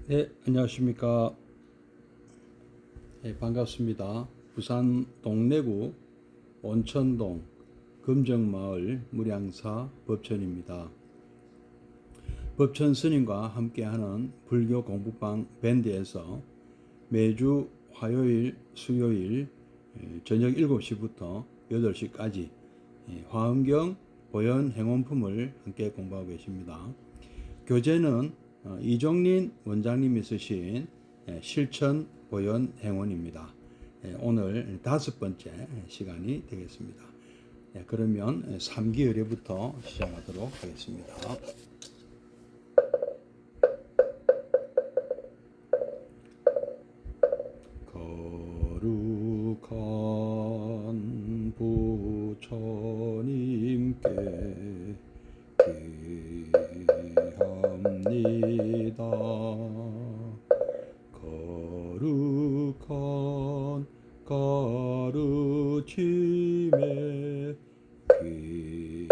네, 안녕하십니까. 네, 반갑습니다. 부산 동래구 온천동 금정마을 무량사 법천입니다. 법천 스님과 함께하는 불교 공부방 밴드에서 매주 화요일, 수요일 저녁 7시부터 8시까지 화엄경, 보현, 행원품을 함께 공부하고 계십니다. 교재는 이종린 원장님이 쓰신 실천 보현 행원입니다. 오늘 5번째 시간이 되겠습니다. 그러면 3기 의례부터 시작하도록 하겠습니다. 거룩한 부처님께 합니다. 거룩한 가르침에 귀합니다.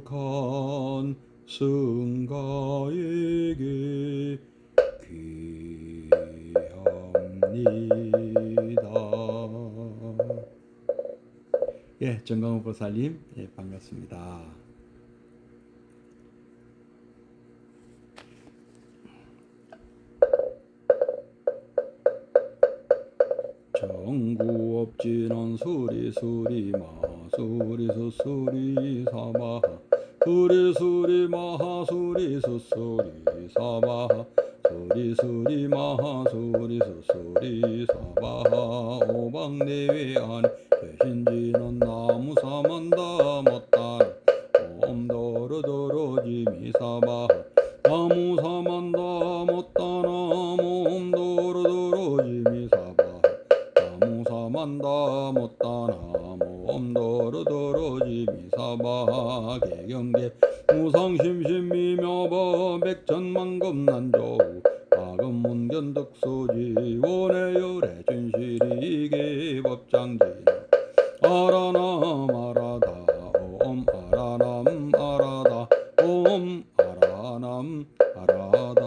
거룩한 승가에게 귀합니다. 예, 정강호 보살님, 예, 반갑습니다. 정구업진원 수리수리마 수리수수리사마하 수리수리마하 수리수수리사마하 수리수리마하 수리수수리사마하 오방내외 안에 최신지는 나무사만다 못다는 옴도르도로지미사마하 나무사만다 못다나 옴도르도로지미사마하 나무사만다 못다나 옴도르도로지미사마하 개경계 무상심심미묘법 백천만금난조 아금문견득수지 원해열애 진실이계 법장진 아라남 아라다 옴 아라남 아라다 옴 아라남 아라다.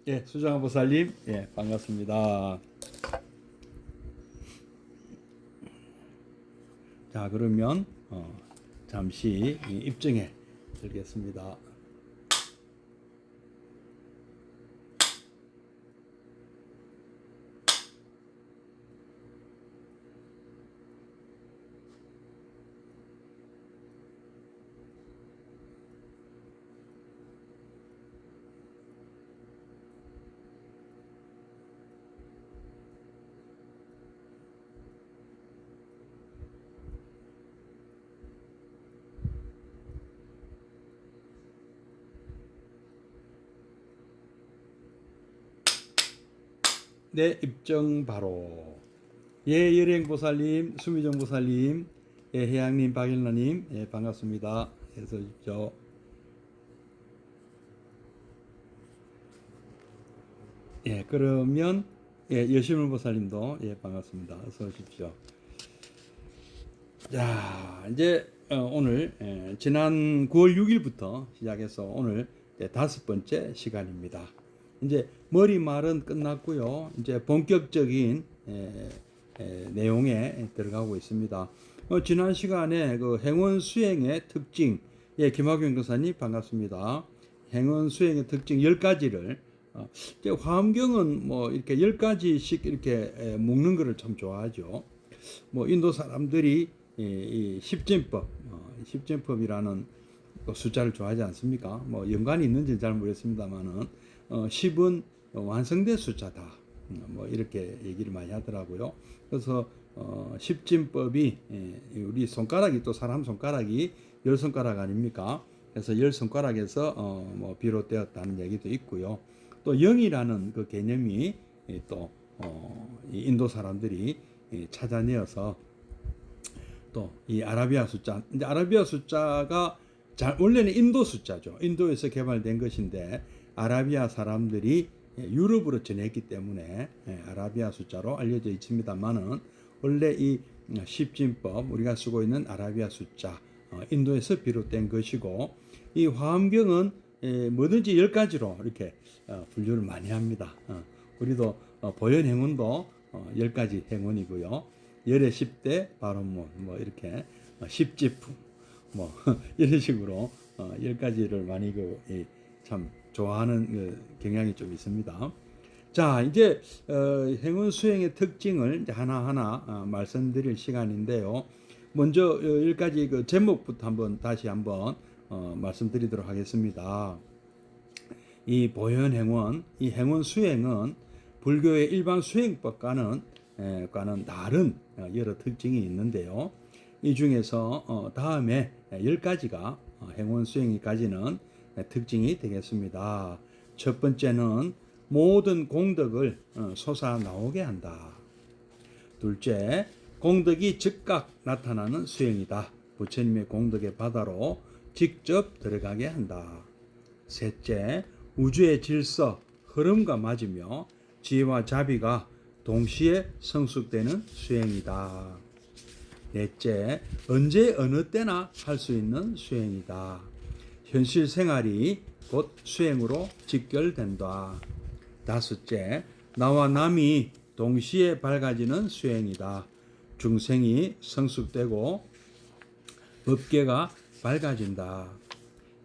예, 수정한 보살님, 예, 반갑습니다. 자, 그러면 잠시 입증해 드리겠습니다. 네, 입증 바로. 예, 열행보살님, 수미정보살님, 예, 해양님, 박일라님, 예, 반갑습니다. 해서 오십시오. 예, 그러면 예, 여시물보살님도 예, 반갑습니다. 어서 오십시오. 자, 이제 오늘 지난 9월 6일부터 시작해서 오늘 5번째 시간입니다. 이제 머리말은 끝났고요. 이제 본격적인 내용에 들어가고 있습니다. 지난 시간에 그 행원 수행의 특징, 예, 김학용 교사님 반갑습니다. 행원 수행의 특징 10가지를 화엄경은 뭐 이렇게 10가지씩 이렇게 묶는 것을 참 좋아하죠. 뭐 인도 사람들이 이 십진법, 십진법이라는 숫자를 좋아하지 않습니까? 뭐 연관이 있는지는 잘 모르겠습니다만은 10은 완성된 숫자다. 뭐 이렇게 얘기를 많이 하더라고요. 그래서 십진법이 우리 손가락이 또 사람 손가락이 10손가락 아닙니까? 그래서 10손가락에서 뭐 비롯되었다는 얘기도 있고요. 또 0이라는 그 개념이 또 인도 사람들이 찾아내어서 또 이 아라비아 숫자, 이제 아라비아 숫자가 원래는 인도 숫자죠. 인도에서 개발된 것인데 아라비아 사람들이 유럽으로 전했기 때문에 아라비아 숫자로 알려져 있습니다만은 원래 이 십진법, 우리가 쓰고 있는 아라비아 숫자, 인도에서 비롯된 것이고, 이 화엄경은 뭐든지 10가지로 이렇게 분류를 많이 합니다. 우리도 보현 행운도 10가지 행운이고요. 열의 10대 바론문, 뭐 이렇게 십지품, 뭐 이런 식으로 10가지를 많이 참 좋아하는 경향이 좀 있습니다. 자, 이제 행운 수행의 특징을 이제 하나하나 말씀드릴 시간인데요. 먼저 10가지 그 제목부터 다시 한번 말씀드리도록 하겠습니다. 이 보현 행운, 이 행운 수행은 불교의 일반 수행법과는 다른 여러 특징이 있는데요. 이 중에서 다음에 10가지가 행운 수행이 가지는 특징이 되겠습니다. 첫 번째는 모든 공덕을 솟아 나오게 한다. 둘째, 공덕이 즉각 나타나는 수행이다. 부처님의 공덕의 바다로 직접 들어가게 한다. 셋째, 우주의 질서, 흐름과 맞으며 지혜와 자비가 동시에 성숙되는 수행이다. 넷째, 언제 어느 때나 할 수 있는 수행이다. 현실 생활이 곧 수행으로 직결된다. 다섯째, 나와 남이 동시에 밝아지는 수행이다. 중생이 성숙되고 법계가 밝아진다.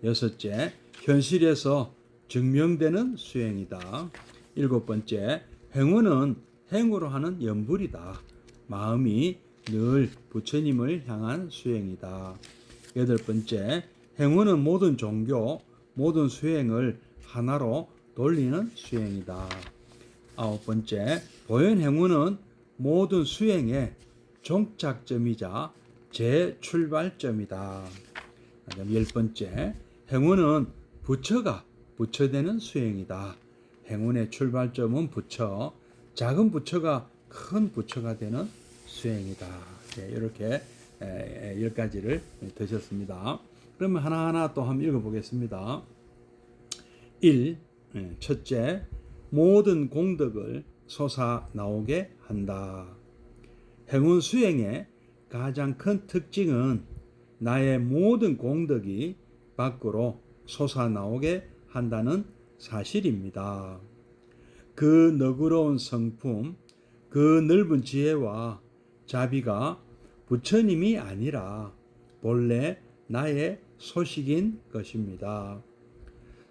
여섯째, 현실에서 증명되는 수행이다. 일곱 번째, 행운은 행으로 하는 연불이다. 마음이 늘 부처님을 향한 수행이다. 여덟 번째, 행운은 모든 종교, 모든 수행을 하나로 돌리는 수행이다. 아홉 번째, 보현 행운은 모든 수행의 종착점이자 재출발점이다. 열 번째, 행운은 부처가 부처되는 수행이다. 행운의 출발점은 부처, 작은 부처가 큰 부처가 되는 수행이다. 이렇게 10가지를 드셨습니다. 그러면 하나하나 또 한번 읽어보겠습니다. 1. 첫째, 모든 공덕을 솟아 나오게 한다. 행운 수행의 가장 큰 특징은 나의 모든 공덕이 밖으로 솟아 나오게 한다는 사실입니다. 그 너그러운 성품, 그 넓은 지혜와 자비가 부처님이 아니라 본래 나의 소식인 것입니다.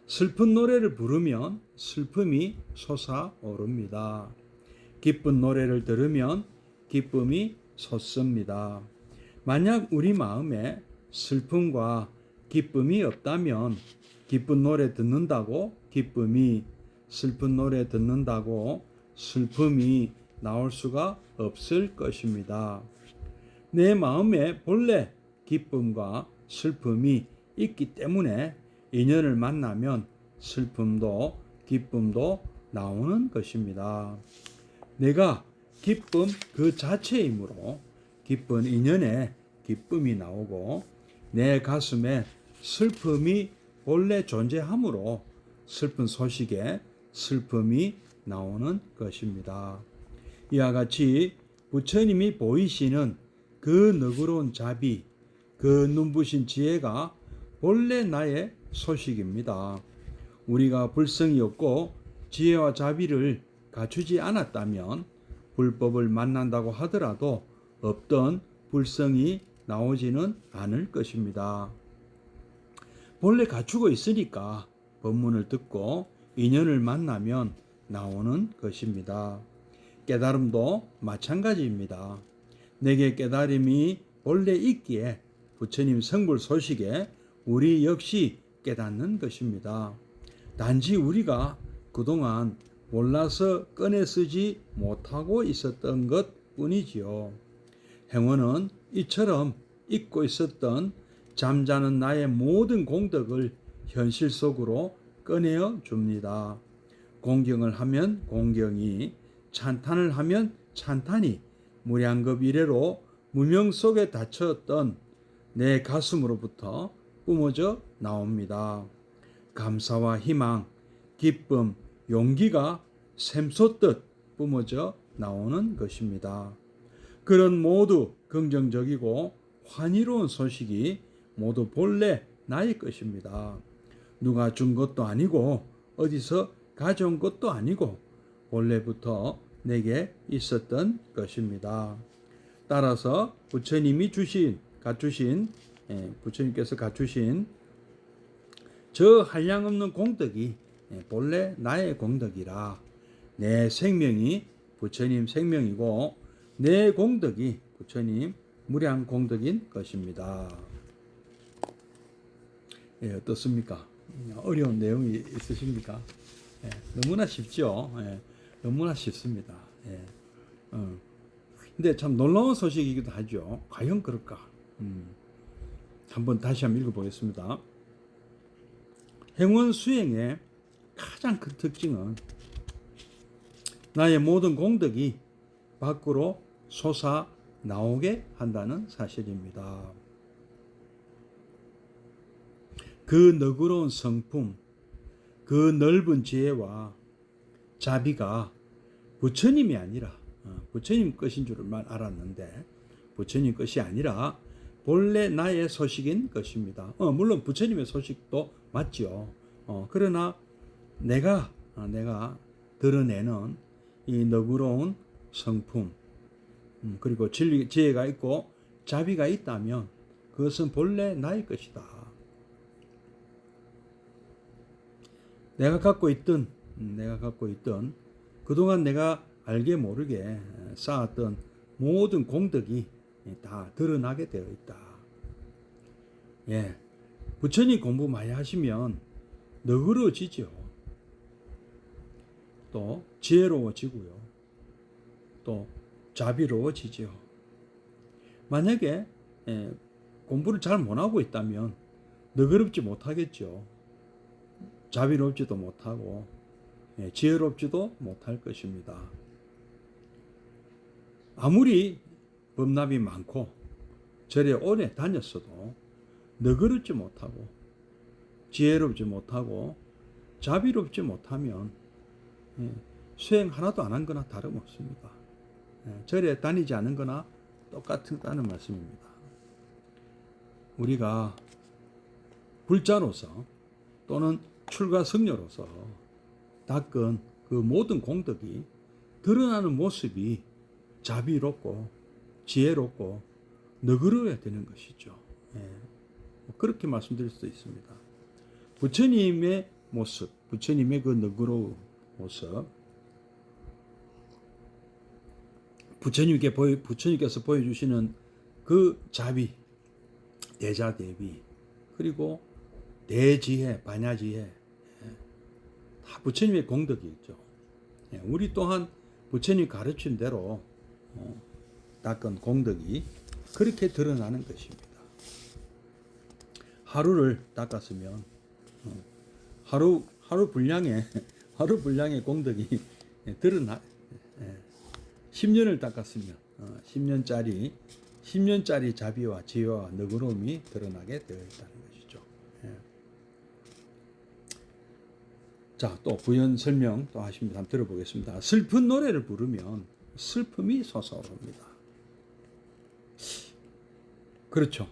슬픈 노래를 부르면 슬픔이 솟아오릅니다. 기쁜 노래를 들으면 기쁨이 솟습니다. 만약 우리 마음에 슬픔과 기쁨이 없다면 기쁜 노래 듣는다고 기쁨이, 슬픈 노래 듣는다고 슬픔이 나올 수가 없을 것입니다. 내 마음에 본래 기쁨과 슬픔이 있기 때문에 인연을 만나면 슬픔도 기쁨도 나오는 것입니다. 내가 기쁨 그 자체이므로 기쁜 인연에 기쁨이 나오고 내 가슴에 슬픔이 본래 존재하므로 슬픈 소식에 슬픔이 나오는 것입니다. 이와 같이 부처님이 보이시는 그 너그러운 자비, 그 눈부신 지혜가 본래 나의 소식입니다. 우리가 불성이 없고 지혜와 자비를 갖추지 않았다면 불법을 만난다고 하더라도 없던 불성이 나오지는 않을 것입니다. 본래 갖추고 있으니까 법문을 듣고 인연을 만나면 나오는 것입니다. 깨달음도 마찬가지입니다. 내게 깨달음이 본래 있기에 부처님 성불 소식에 우리 역시 깨닫는 것입니다. 단지 우리가 그동안 몰라서 꺼내 쓰지 못하고 있었던 것 뿐이지요. 행운은 이처럼 잊고 있었던 잠자는 나의 모든 공덕을 현실 속으로 꺼내어 줍니다. 공경을 하면 공경이, 찬탄을 하면 찬탄이 무량겁 이래로 무명 속에 닫혔던 내 가슴으로부터 뿜어져 나옵니다. 감사와 희망, 기쁨, 용기가 샘솟듯 뿜어져 나오는 것입니다. 그런 모두 긍정적이고 환희로운 소식이 모두 본래 나의 것입니다. 누가 준 것도 아니고 어디서 가져온 것도 아니고 본래부터 내게 있었던 것입니다. 따라서 부처님께서 갖추신 저 한량없는 공덕이 본래 나의 공덕이라. 내 생명이 부처님 생명이고 내 공덕이 부처님 무량 공덕인 것입니다. 예, 어떻습니까? 어려운 내용이 있으십니까? 예, 너무나 쉽죠. 예, 너무나 쉽습니다. 예, 근데 참 놀라운 소식이기도 하죠. 과연 그럴까? 다시 한번 읽어보겠습니다. 행원 수행의 가장 큰 특징은 나의 모든 공덕이 밖으로 솟아 나오게 한다는 사실입니다. 그 너그러운 성품, 그 넓은 지혜와 자비가 부처님이 아니라 부처님 것인 줄만 알았는데 부처님 것이 아니라 본래 나의 소식인 것입니다. 물론 부처님의 소식도 맞죠. 그러나 내가 드러내는 이 너그러운 성품, 그리고 지혜가 있고 자비가 있다면 그것은 본래 나의 것이다. 내가 갖고 있던 그동안 내가 알게 모르게 쌓았던 모든 공덕이 다 드러나게 되어 있다. 예, 부처님 공부 많이 하시면 너그러워지죠. 또 지혜로워지고요. 또 자비로워지죠. 만약에 공부를 잘 못하고 있다면 너그럽지 못하겠죠. 자비롭지도 못하고 지혜롭지도 못할 것입니다. 아무리 법납이 많고 절에 오래 다녔어도 너그럽지 못하고 지혜롭지 못하고 자비롭지 못하면 수행 하나도 안 한 거나 다름없습니다. 절에 다니지 않은 거나 똑같다는 말씀입니다. 우리가 불자로서 또는 출가성녀로서 닦은 그 모든 공덕이 드러나는 모습이 자비롭고 지혜롭고 너그러워야 되는 것이죠. 그렇게 말씀드릴 수도 있습니다. 부처님의 모습, 부처님의 그 너그러운 모습, 부처님께서 보여주시는 그 자비, 대자대비, 그리고 대지혜, 반야지혜, 다 부처님의 공덕이 있죠. 우리 또한 부처님 가르친 대로 닦은 공덕이 그렇게 드러나는 것입니다. 하루를 닦았으면 하루 분량의 공덕이 드러나. 10년을 닦았으면 10년짜리 자비와 지혜와 너그러움이 드러나게 되어 있다는 것이죠. 자, 또 부연 설명 또 하십니다. 한번 들어보겠습니다. 슬픈 노래를 부르면 슬픔이 솟아오릅니다. 그렇죠.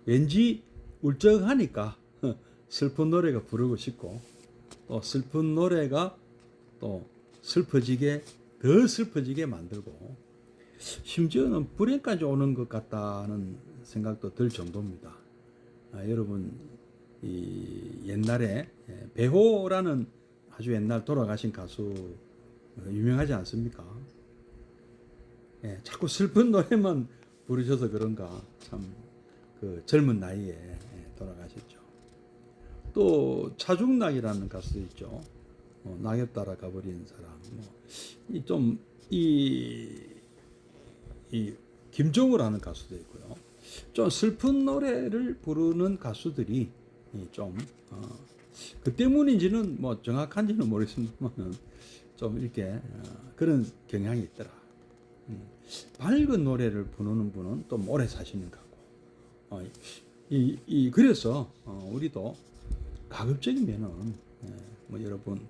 왠지 울적하니까 슬픈 노래가 부르고 싶고, 또 슬픈 노래가 또 더 슬퍼지게 만들고, 심지어는 불행까지 오는 것 같다는 생각도 들 정도입니다. 여러분, 이 옛날에 배호라는 아주 옛날 돌아가신 가수 유명하지 않습니까? 자꾸 슬픈 노래만 부르셔서 그런가 참 그 젊은 나이에 돌아가셨죠. 또 차중락이라는 가수도 있죠. 낙엽 따라 가버린 사람. 이 김종우라는 가수도 있고요. 좀 슬픈 노래를 부르는 가수들이 그 때문인지는 뭐 정확한지는 모르겠습니다만 좀 이렇게 그런 경향이 있더라. 밝은 노래를 부르는 분은 또 오래 사시는 것 같고. 그래서 우리도 가급적이면은 뭐 여러분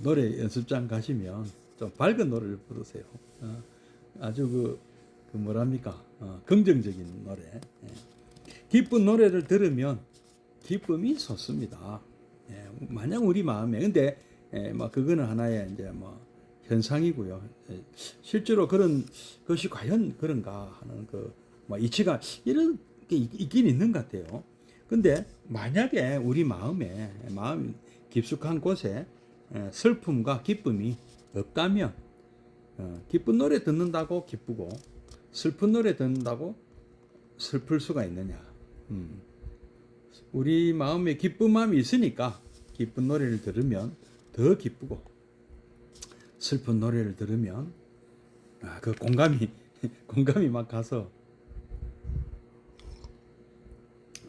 노래 연습장 가시면 좀 밝은 노래를 부르세요. 아주 그 뭐랍니까? 긍정적인 노래. 예. 기쁜 노래를 들으면 기쁨이 솟습니다. 예. 마냥 우리 마음에. 근데 뭐 그거는 하나의 이제 뭐 현상이고요. 예. 실제로 그런 것이 과연 그런가 하는 뭐 이치가 이런 게 있긴 있는 것 같아요. 근데 만약에 우리 마음 깊숙한 곳에 슬픔과 기쁨이 없다면 기쁜 노래 듣는다고 기쁘고 슬픈 노래 듣는다고 슬플 수가 있느냐? 우리 마음에 기쁜 마음이 있으니까 기쁜 노래를 들으면 더 기쁘고 슬픈 노래를 들으면 그 공감이 막 가서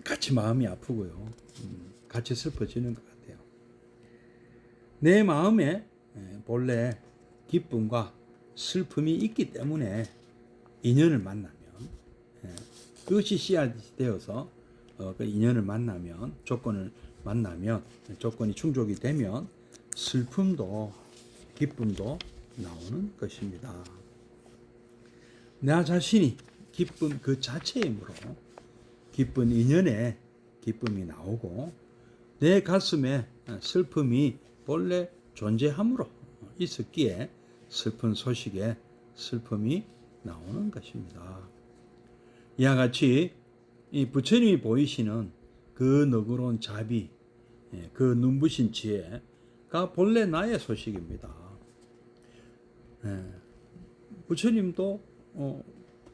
같이 마음이 아프고요. 같이 슬퍼지는 것 같아요. 내 마음에 본래 기쁨과 슬픔이 있기 때문에 인연을 만나면 그것이 씨앗이 되어서 그 인연을 만나면 조건이 충족이 되면 슬픔도 기쁨도 나오는 것입니다. 나 자신이 기쁨 그 자체이므로 기쁜 인연에 기쁨이 나오고 내 가슴에 슬픔이 본래 존재함으로 있었기에 슬픈 소식에 슬픔이 나오는 것입니다. 이와 같이 이 부처님이 보이시는 그 너그러운 자비, 그 눈부신 지혜가 본래 나의 소식입니다. 부처님도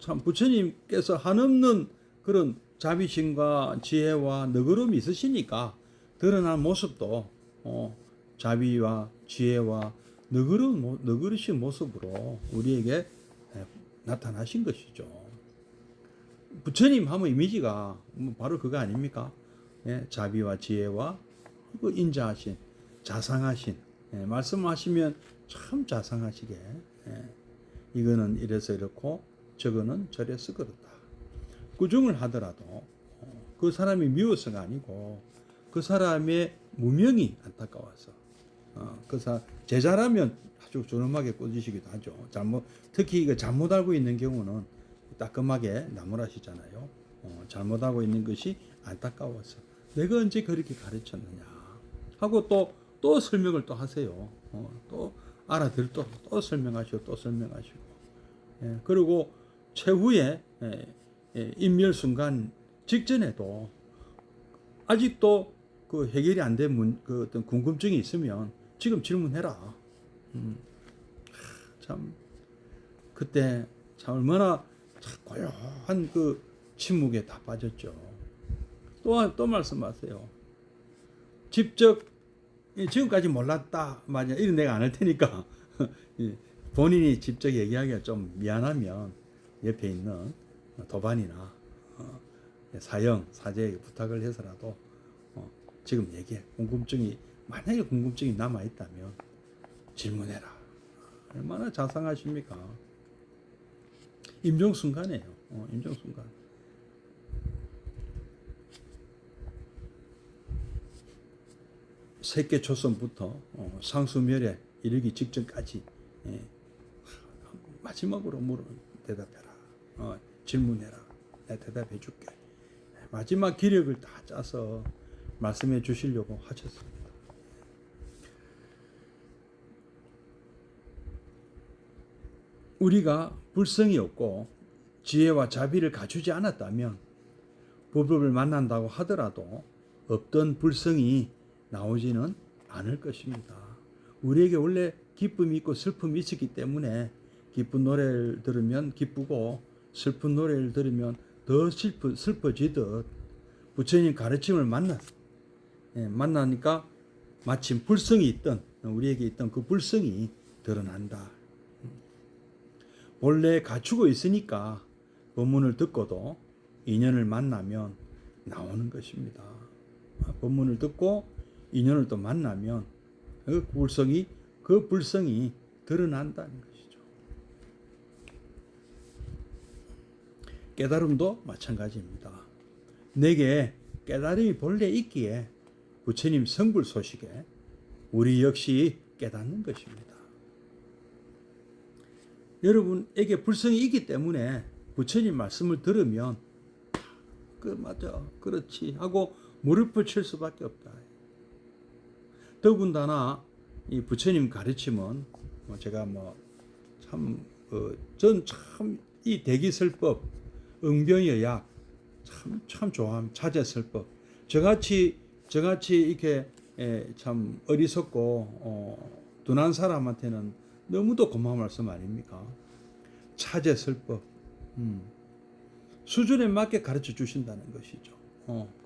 참 부처님께서 한없는 그런 자비심과 지혜와 너그러움이 있으시니까 드러난 모습도 자비와 지혜와 너그러우신 모습으로 우리에게 나타나신 것이죠. 부처님 하면 이미지가 바로 그거 아닙니까? 자비와 지혜와 그 인자하신, 자상하신, 말씀하시면 참 자상하시게 이거는 이래서 이렇고 저거는 저래서 그렇다. 꾸중을 하더라도 그 사람이 미워서가 아니고 그 사람의 무명이 안타까워서 제자라면 아주 존엄하게 꾸짖으시기도 하죠. 특히 이거 잘못 알고 있는 경우는 따끔하게 나무라시잖아요. 잘못하고 있는 것이 안타까워서 내가 언제 그렇게 가르쳤느냐 하고 또 설명을 또 하세요. 또 알아들 또 설명하시고 또 설명하시고 그리고 최후의 인멸 순간 직전에도 아직도 그 해결이 안 된 그 어떤 궁금증이 있으면 지금 질문해라. 참 그때 참 얼마나 고요한 그 침묵에 다 빠졌죠. 또 말씀하세요. 지금까지 몰랐다. 맞아. 이런 내가 안 할 테니까 본인이 직접 얘기하기가 좀 미안하면 옆에 있는 도반이나 사제에게 부탁을 해서라도 지금 얘기해. 만약에 궁금증이 남아있다면 질문해라. 얼마나 자상하십니까? 임종순간이에요. 임종순간. 세계 초선부터 상수멸에 이르기 직전까지 마지막으로 대답해라. 질문해라. 내가 대답해 줄게. 마지막 기력을 다 짜서 말씀해 주시려고 하셨습니다. 우리가 불성이 없고 지혜와 자비를 갖추지 않았다면 불법을 만난다고 하더라도 없던 불성이 나오지는 않을 것입니다. 우리에게 원래 기쁨이 있고 슬픔이 있었기 때문에 기쁜 노래를 들으면 기쁘고 슬픈 노래를 들으면 더 슬퍼지듯 부처님 가르침을 만나니까 마침 우리에게 있던 그 불성이 드러난다. 본래 갖추고 있으니까 법문을 듣고도 인연을 만나면 나오는 것입니다. 법문을 듣고 인연을 또 만나면 그 불성이 드러난다는 것이죠. 깨달음도 마찬가지입니다. 내게 깨달음이 본래 있기에 부처님 성불 소식에 우리 역시 깨닫는 것입니다. 여러분에게 불성이 있기 때문에 부처님 말씀을 들으면 맞아, 그렇지 하고 무릎을 칠 수밖에 없다. 더군다나 이 부처님 가르침은 제가 전 참 이 대기설법, 응변여약 참 좋아합니다. 차제설법. 저같이 이렇게 참 어리석고 둔한 사람한테는 너무도 고마운 말씀 아닙니까? 차제설법. 수준에 맞게 가르쳐 주신다는 것이죠.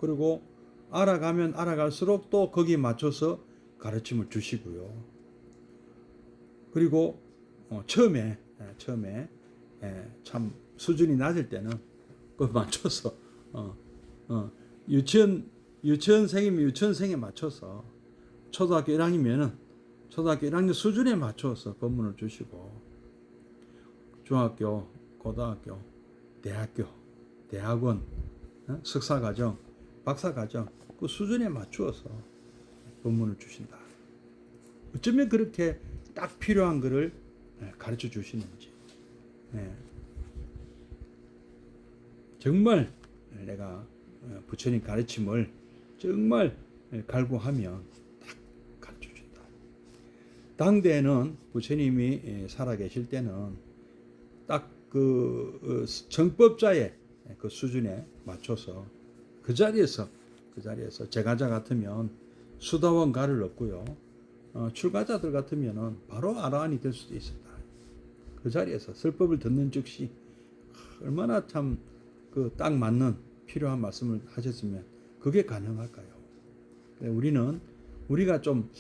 그리고 알아가면 알아갈수록 또 거기에 맞춰서 가르침을 주시고요. 그리고 처음에 참 수준이 낮을 때는 그 맞춰서 유치원생이면 유치원생에 맞춰서 초등학교 1학년이면은 초등학교 1학년 수준에 맞춰서 법문을 주시고 중학교, 고등학교, 대학원, 석사과정, 박사과정 그 수준에 맞추어서 법문을 주신다. 어쩌면 그렇게 딱 필요한 것을 가르쳐 주시는지. 정말 내가 부처님 가르침을 정말 갈구하면 딱 가르쳐 준다. 당대에는 부처님이 살아계실 때는 딱 그 정법자의 그 수준에 맞춰서 그 자리에서 제가자 같으면 수다원 가를 얻고요. 출가자들 같으면은 바로 아라한이 될 수도 있었다. 그 자리에서 설법을 듣는 즉시 얼마나 참 그 딱 맞는 필요한 말씀을 하셨으면 그게 가능할까요? 우리가 좀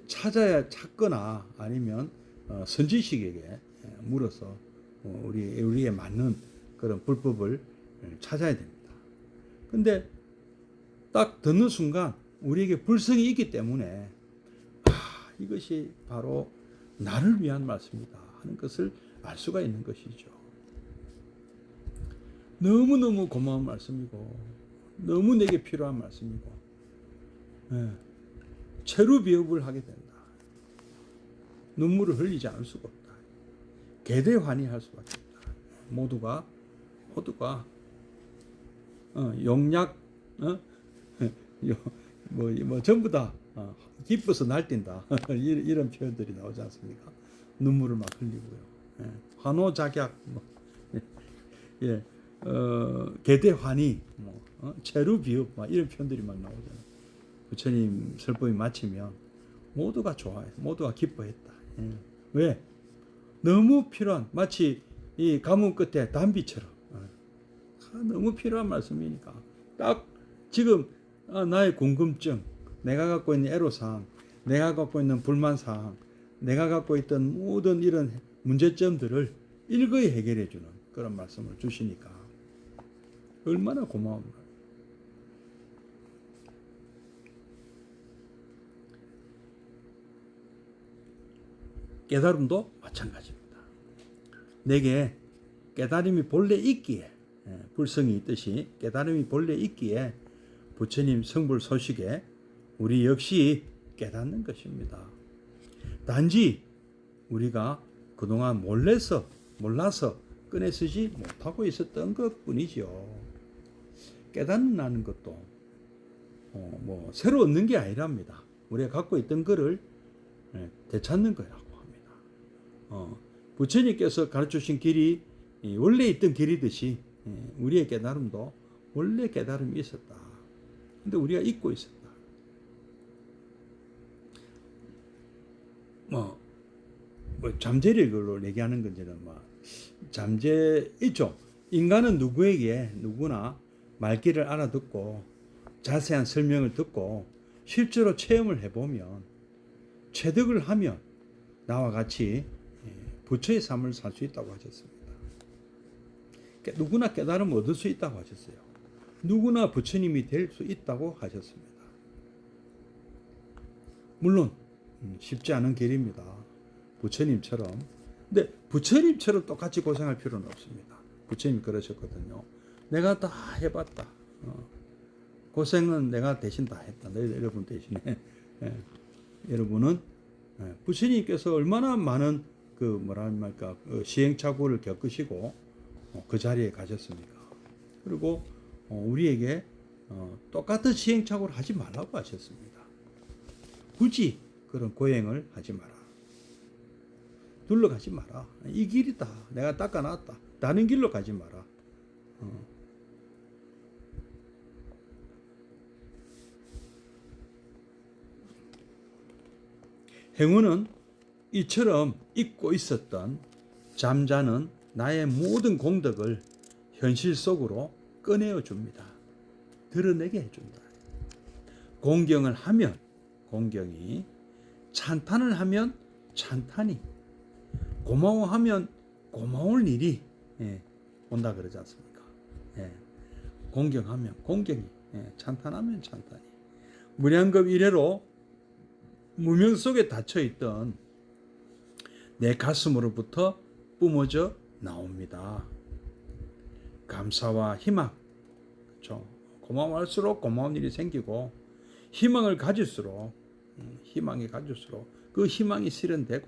찾거나 아니면 선지식에게 물어서 우리에 맞는 그런 불법을 찾아야 됩니다. 근데 딱 듣는 순간 우리에게 불성이 있기 때문에 이것이 바로 나를 위한 말씀이다 하는 것을 알 수가 있는 것이죠. 너무너무 고마운 말씀이고 너무 내게 필요한 말씀이고 체루비업을 하게 된다. 눈물을 흘리지 않을 수가 없다. 개대환희할 수밖에 없다. 모두가 용약 전부 다 기뻐서 날뛴다. 이런 표현들이 나오지 않습니까? 눈물을 막 흘리고요. 환호작약, 개대환희, 체루비읍, 이런 표현들이 막 나오잖아요. 부처님 설법이 마치면 모두가 좋아해, 모두가 기뻐했다. 왜? 너무 필요한, 마치 이 가문 끝에 단비처럼 너무 필요한 말씀이니까 딱 지금 나의 궁금증, 내가 갖고 있는 애로사항, 내가 갖고 있는 불만사항, 내가 갖고 있던 모든 이런 문제점들을 일거에 해결해 주는 그런 말씀을 주시니까 얼마나 고마운가. 깨달음도 마찬가지입니다. 내게 깨달음이 본래 있기에, 불성이 있듯이 깨달음이 본래 있기에 부처님 성불 소식에 우리 역시 깨닫는 것입니다. 단지 우리가 그동안 몰라서 꺼내 쓰지 못하고 있었던 것뿐이죠. 깨닫는 것도 새로 얻는 게 아니랍니다. 우리가 갖고 있던 것을 되찾는 거라고 합니다. 부처님께서 가르쳐주신 길이 원래 있던 길이듯이 우리의 깨달음도 원래 깨달음이 있었다. 근데 우리가 잊고 있었다. 잠재를 걸로 얘기하는 건지는 잠재 있죠. 인간은 누구나 말귀를 알아듣고 자세한 설명을 듣고 실제로 체험을 해보면 체득을 하면 나와 같이 부처의 삶을 살 수 있다고 하셨습니다. 누구나 깨달음을 얻을 수 있다고 하셨어요. 누구나 부처님이 될 수 있다고 하셨습니다. 물론 쉽지 않은 길입니다. 부처님처럼. 근데 부처님처럼 똑같이 고생할 필요는 없습니다. 부처님이 그러셨거든요. 내가 다 해봤다. 고생은 내가 대신 다 했다. 여러분 대신에. 여러분은 부처님께서 얼마나 많은 그 뭐라 말까 시행착오를 겪으시고 그 자리에 가셨습니까? 그리고 우리에게 똑같은 시행착오를 하지 말라고 하셨습니다. 굳이 그런 고행을 하지 마라. 둘러가지 마라. 이 길이다. 내가 닦아놨다. 다른 길로 가지 마라. 행운은 이처럼 잊고 있었던 잠자는 나의 모든 공덕을 현실 속으로 꺼내어 줍니다. 드러내게 해준다. 공경을 하면 공경이, 찬탄을 하면 찬탄이, 고마워하면 고마울 일이 온다 그러지 않습니까? 공경하면 공경이, 찬탄하면 찬탄이. 무량겁 이래로 무명 속에 닫혀있던 내 가슴으로부터 뿜어져 나옵니다. 감사와 희망, 그렇죠? 고마워할수록 고마운 일이 생기고 희망을 가질수록 그 희망이 실현되고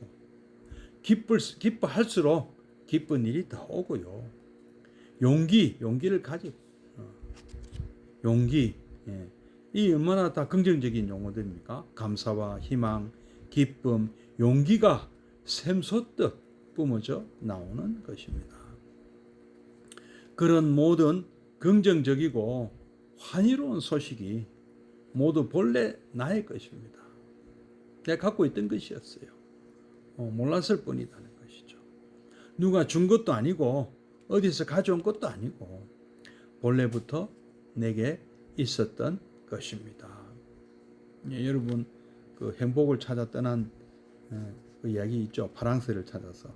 기뻐할수록 기쁜 일이 더 오고요. 용기를 가지고 용기, 이 얼마나 다 긍정적인 용어들입니까? 감사와 희망, 기쁨, 용기가 샘솟듯 뿜어져 나오는 것입니다. 그런 모든 긍정적이고 환희로운 소식이 모두 본래 나의 것입니다. 내가 갖고 있던 것이었어요. 몰랐을 뿐이라는 것이죠. 누가 준 것도 아니고 어디서 가져온 것도 아니고 본래부터 내게 있었던 것입니다. 여러분 그 행복을 찾아 떠난 그 이야기 있죠. 파랑새를 찾아서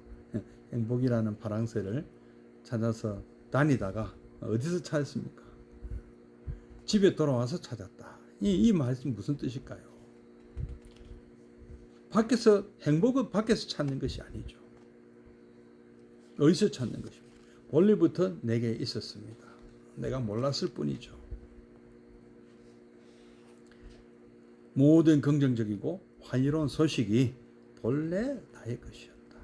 행복이라는 파랑새를 찾아서 다니다가 어디서 찾았습니까? 집에 돌아와서 찾았다. 이 말씀 무슨 뜻일까요? 밖에서 행복은 밖에서 찾는 것이 아니죠. 어디서 찾는 것입니까? 원래부터 내게 있었습니다. 내가 몰랐을 뿐이죠. 모든 긍정적이고 환희로운 소식이 본래 나의 것이었다.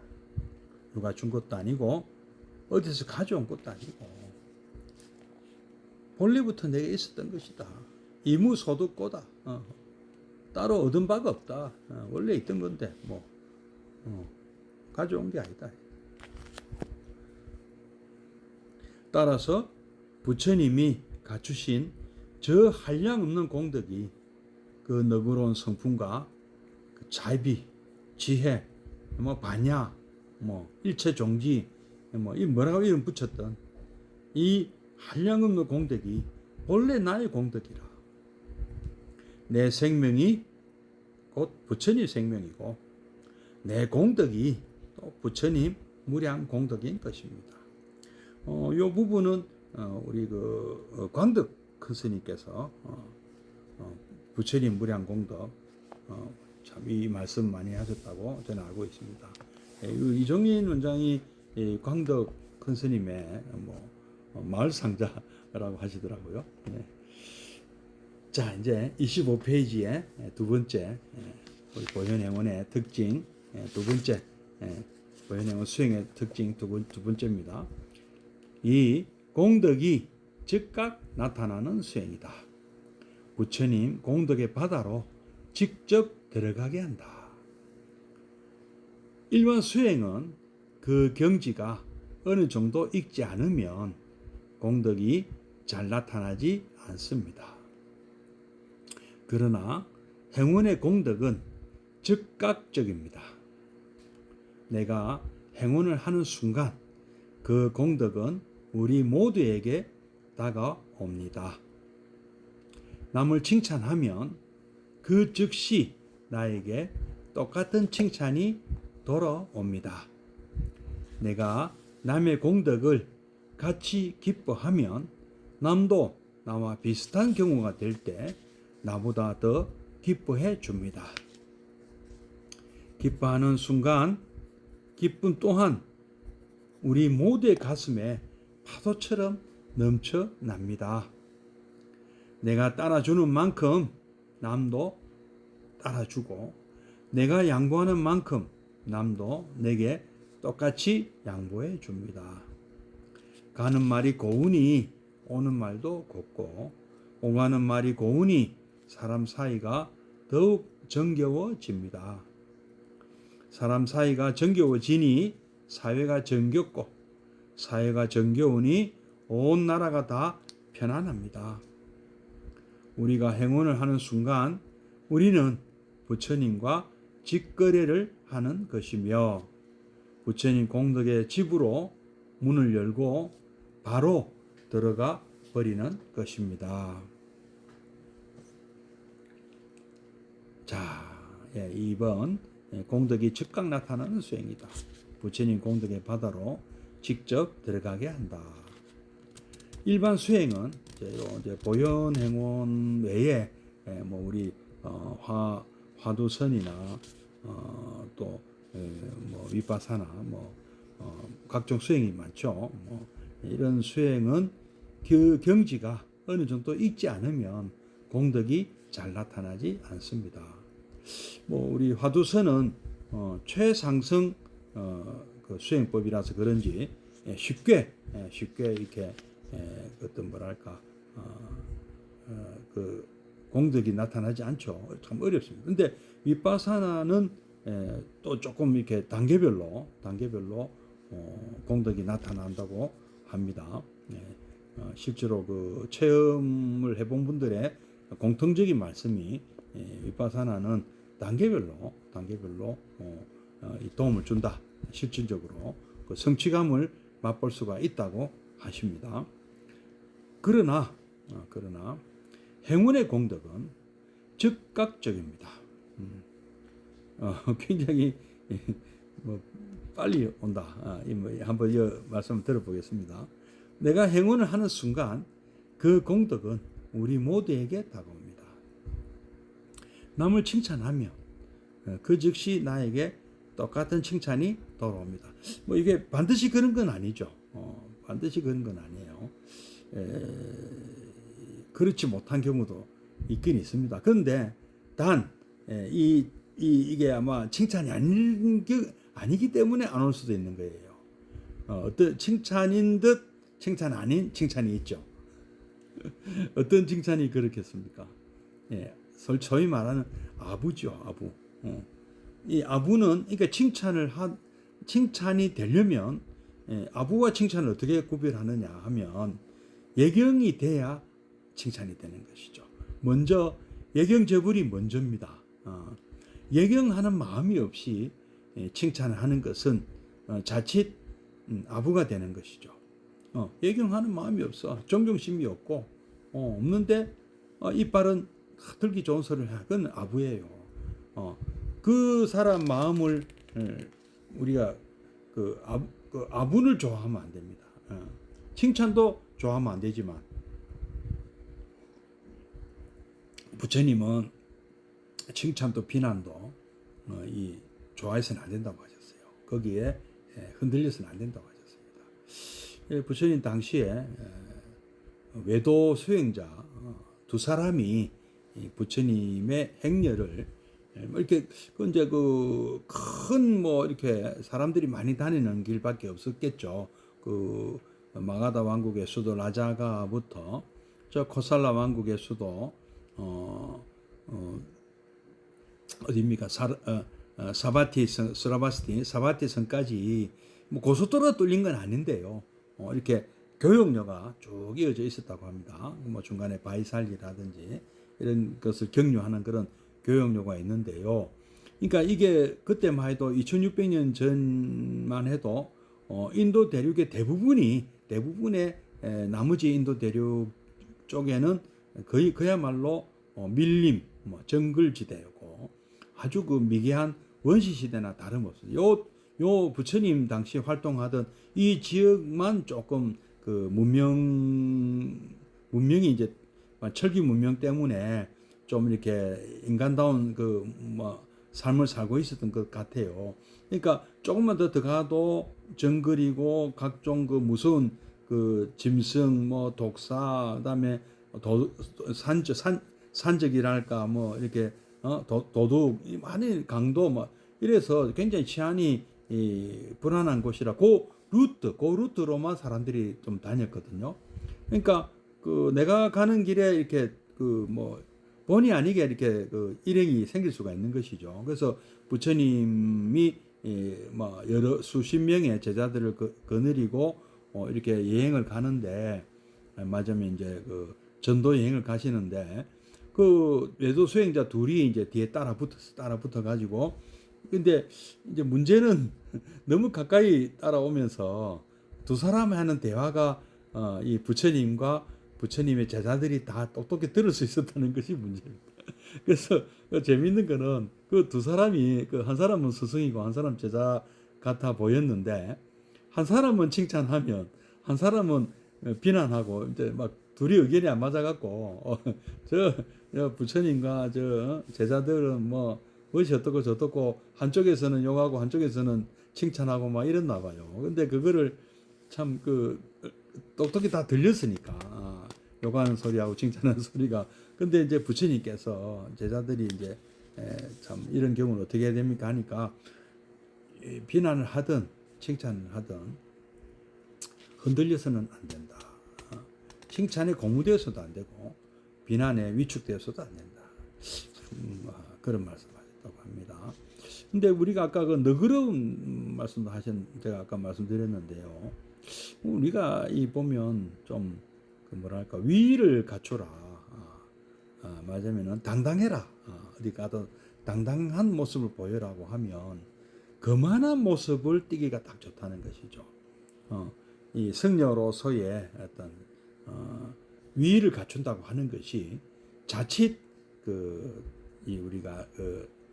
누가 준 것도 아니고 어디서 가져온 것도 아니고 본래부터 내게 있었던 것이다. 이무소득고다. 따로 얻은 바가 없다. 원래 있던 건데 가져온 게 아니다. 따라서 부처님이 갖추신 저 한량없는 공덕이 그 너그러운 성품과 그 자비, 지혜, 반야, 일체종지, 이 뭐라고 이름 붙였던 이 한량없는 공덕이 본래 나의 공덕이라. 내 생명이 곧 부처님 생명이고 내 공덕이 또 부처님 무량 공덕인 것입니다. 이 부분은 우리 그 광덕 큰 스님께서 부처님 무량 공덕 참 이 말씀 많이 하셨다고 저는 알고 있습니다. 이종인 원장이 광덕 큰 스님의 마을 상자라고 하시더라고요. 자, 이제 25페이지의 두 번째 우리 보현행원의 특징 두 번째 보현행원 수행의 특징 두 번째입니다. 이 공덕이 즉각 나타나는 수행이다. 부처님 공덕의 바다로 직접 들어가게 한다. 일반 수행은 그 경지가 어느 정도 익지 않으면 공덕이 잘 나타나지 않습니다. 그러나 행운의 공덕은 즉각적입니다. 내가 행운을 하는 순간 그 공덕은 우리 모두에게 다가옵니다. 남을 칭찬하면 그 즉시 나에게 똑같은 칭찬이 돌아옵니다. 내가 남의 공덕을 같이 기뻐하면 남도 나와 비슷한 경우가 될 때 나보다 더 기뻐해 줍니다. 기뻐하는 순간 기쁨 또한 우리 모두의 가슴에 파도처럼 넘쳐납니다. 내가 따라주는 만큼 남도 따라주고 내가 양보하는 만큼 남도 내게 똑같이 양보해 줍니다. 가는 말이 고우니 오는 말도 곱고 오가는 말이 고우니 사람 사이가 더욱 정겨워집니다. 사람 사이가 정겨워지니 사회가 정겹고 사회가 정겨우니 온 나라가 다 편안합니다. 우리가 행운을 하는 순간 우리는 부처님과 직거래를 하는 것이며 부처님 공덕의 집으로 문을 열고 바로 들어가 버리는 것입니다. 자, 2번 공덕이 즉각 나타나는 수행이다. 부처님 공덕의 바다로 직접 들어가게 한다. 일반 수행은 이제 보현 행원 외에 뭐 우리 화두선이나 또 뭐 위파사나 뭐 각종 수행이 많죠. 뭐 이런 수행은 그 경지가 어느 정도 있지 않으면 공덕이 잘 나타나지 않습니다. 뭐 우리 화두선은 최상승 그 수행법이라서 그런지 쉽게 이렇게 어떤 뭐랄까 그 공덕이 나타나지 않죠. 참 어렵습니다. 근데 위파사나는 또 조금 이렇게 단계별로 공덕이 나타난다고 합니다. 실제로 그 체험을 해본 분들의 공통적인 말씀이 위파사나는 단계별로 이 도움을 준다. 실질적으로 그 성취감을 맛볼 수가 있다고 하십니다. 그러나 행운의 공덕은 즉각적입니다. 굉장히 뭐 빨리 온다. 한번 이 말씀 들어보겠습니다. 내가 행운을 하는 순간 그 공덕은 우리 모두에게 다가옵니다. 남을 칭찬하며 그 즉시 나에게 똑같은 칭찬이 돌아옵니다. 뭐 이게 반드시 그런 건 아니죠. 반드시 그런 건 아니에요. 그렇지 못한 경우도 있긴 있습니다. 그런데 단 이게 아마 칭찬이 아니기 때문에 안 올 수도 있는 거예요. 어떤 칭찬인 듯 칭찬 아닌 칭찬이 있죠. 어떤 칭찬이 그렇겠습니까? 소위 말하는 아부죠, 아부. 이 아부는 그러니까 칭찬이 되려면 아부와 칭찬을 어떻게 구별하느냐 하면 예경이 돼야 칭찬이 되는 것이죠. 먼저 예경저불이 먼저입니다. 예경하는 마음이 없이 칭찬을 하는 것은 자칫 아부가 되는 것이죠. 예경하는 마음이 없어. 존경심이 없고 없는데 이빨은 들기 좋은 소리를 해. 그건 아부예요. 그 사람 마음을 우리가 그 아부를 좋아하면 안 됩니다. 칭찬도 좋아하면 안 되지만 부처님은 칭찬도 비난도 좋아해서는 안 된다고 하셨어요. 거기에 흔들려서는 안 된다고 하셨습니다. 부처님 당시에 외도 수행자 두 사람이 부처님의 행렬을 이렇게 이제 그 큰 뭐 이렇게 사람들이 많이 다니는 길밖에 없었겠죠. 그 마가다 왕국의 수도 라자가부터 저 코살라 왕국의 수도 어디입니까? 사바티 성까지 뭐 고속도로가 뚫린 건 아닌데요. 이렇게 교역로가 쭉 이어져 있었다고 합니다. 뭐 중간에 바이살리라든지 이런 것을 경유하는 그런 교역로가 있는데요. 그러니까 이게 그때만 해도 2600년 전만 해도 인도 대륙의 대부분의 나머지 인도 대륙 쪽에는 거의 그야말로 밀림, 정글지대였고 아주 그 미개한 원시시대나 다름없어요. 요 부처님 당시 활동하던 이 지역만 조금 그 문명이 이제 철기 문명 때문에 좀 이렇게 인간다운 그 삶을 살고 있었던 것 같아요. 그러니까 조금만 더 들어가도 정글이고 각종 그 무서운 그 짐승, 독사, 그다음에 산적이랄까 이렇게 도둑 많이 강도 이래서 굉장히 치안이 이 불안한 곳이라 그 루트로만 사람들이 좀 다녔거든요. 그러니까 그 내가 가는 길에 이렇게 그 뭐 본의 아니게 이렇게 그 일행이 생길 수가 있는 것이죠. 그래서 부처님이 뭐 여러 수십 명의 제자들을 거느리고 이렇게 여행을 가는데, 맞으면 이제 그 전도 여행을 가시는데, 그 외도 수행자 둘이 이제 뒤에 따라 붙어 가지고, 근데 이제 문제는 너무 가까이 따라오면서 두 사람 하는 대화가 이 부처님과 부처님의 제자들이 다 똑똑히 들을 수 있었다는 것이 문제입니다. 그래서 재밌는 거는 그 두 사람이, 그 한 사람은 스승이고 한 사람 제자 같아 보였는데, 한 사람은 칭찬하면 한 사람은 비난하고, 이제 막 둘이 의견이 안 맞아갖고 저 부처님과 저 제자들은 뭐 무엇이 어떻고 저떻고, 한쪽에서는 욕하고 한쪽에서는 칭찬하고 막 이랬나 봐요. 근데 그거를 참 그 똑똑히 다 들렸으니까, 욕하는 소리하고 칭찬하는 소리가. 근데 이제 부처님께서 제자들이 이제 참 이런 경우는 어떻게 해야 됩니까 하니까, 비난을 하든 칭찬을 하든 흔들려서는 안 된다. 칭찬에 고무되어서도 안 되고 비난에 위축되어서도 안 된다. 그런 말씀하셨다고 합니다. 근데 우리가 아까 그 너그러운 말씀도 제가 아까 말씀드렸는데요. 우리가 이 보면 좀 그 뭐랄까, 위를 갖추라. 말하자면은 당당해라. 어디 가도 당당한 모습을 보여라고 하면 거만한 모습을 띠기가 딱 좋다는 것이죠. 이 승려로서의 어떤 위를 갖춘다고 하는 것이 자칫 이 우리가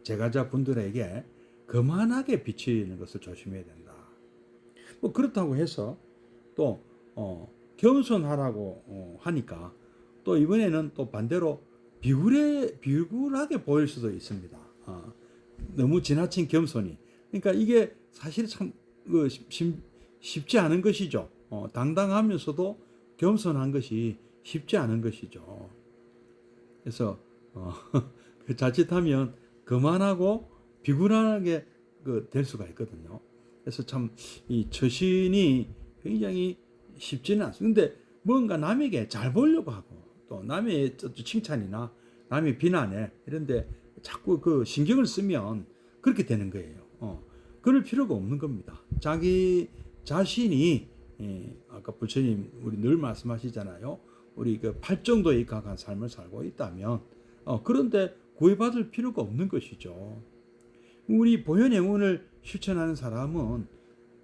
제가자 분들에게 거만하게 비치는 것을 조심해야 된다. 뭐 그렇다고 해서 또 겸손하라고 하니까 또 이번에는 또 반대로 비굴하게 보일 수도 있습니다. 너무 지나친 겸손이. 그러니까 이게 사실 참 쉽지 않은 것이죠. 당당하면서도 겸손한 것이 쉽지 않은 것이죠. 그래서 자칫하면 거만하고 비굴하게 될 수가 있거든요. 그래서 참 이 처신이 굉장히 쉽지는 않습니다. 근데 뭔가 남에게 잘 보려고 하고, 또 남의 칭찬이나 남의 비난에 이런데 자꾸 그 신경을 쓰면 그렇게 되는 거예요. 그럴 필요가 없는 겁니다. 자기 자신이, 아까 부처님 우리 늘 말씀하시잖아요. 우리 그 팔정도에 입각한 삶을 살고 있다면, 그런데 구애받을 필요가 없는 것이죠. 우리 보현행운을 실천하는 사람은